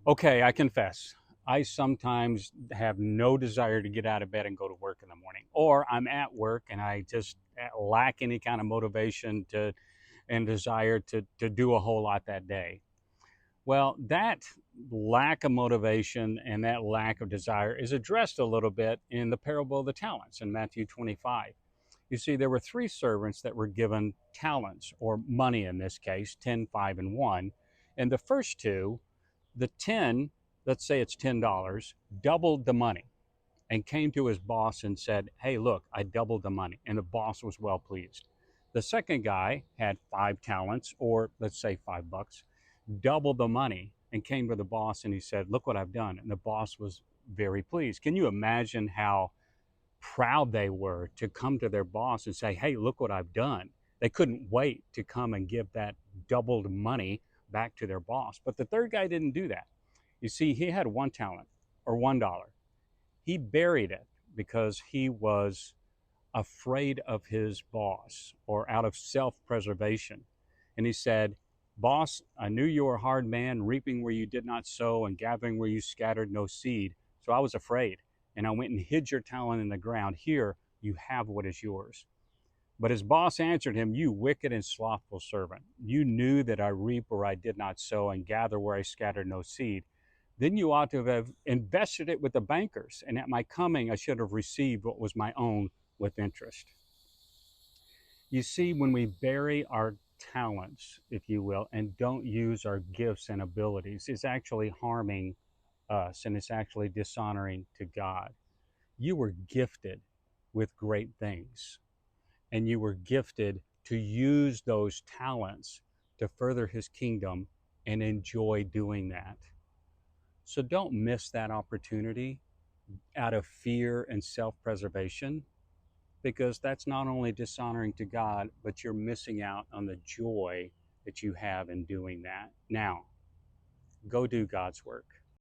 Okay, I confess, I sometimes have no desire to get out of bed and go to work in the morning, or I'm at work and I just lack any kind of motivation to and desire to do a whole lot that day. Well, that lack of motivation and that lack of desire is addressed a little bit in the parable of the talents in Matthew 25. You see, there were three servants that were given talents, or money in this case, 10, 5, and 1. And the first two, the 10, let's say it's $10, doubled the money and came to his boss and said, "Hey, look, I doubled the money." And the boss was well pleased. The second guy had 5 talents, or let's say $5, doubled the money and came to the boss and he said, "Look what I've done." And the boss was very pleased. Can you imagine how proud they were to come to their boss and say, "Hey, look what I've done"? They couldn't wait to come and give that doubled money back to their boss. But the third guy didn't do that. You see, he had 1 talent, or $1. He buried it because he was afraid of his boss, or out of self preservation. And he said, "Boss, I knew you were a hard man, reaping where you did not sow and gathering where you scattered no seed. So I was afraid, and I went and hid your talent in the ground. Here you have what is yours." But his boss answered him, "You wicked and slothful servant. You knew that I reap where I did not sow and gather where I scattered no seed. Then you ought to have invested it with the bankers, and at my coming I should have received what was my own with interest." You see, when we bury our talents, if you will, and don't use our gifts and abilities, it's actually harming us and it's actually dishonoring to God. You were gifted with great things, and you were gifted to use those talents to further his kingdom and enjoy doing that. So don't miss that opportunity out of fear and self preservation, because that's not only dishonoring to God, but you're missing out on the joy that you have in doing that. Now, go do God's work.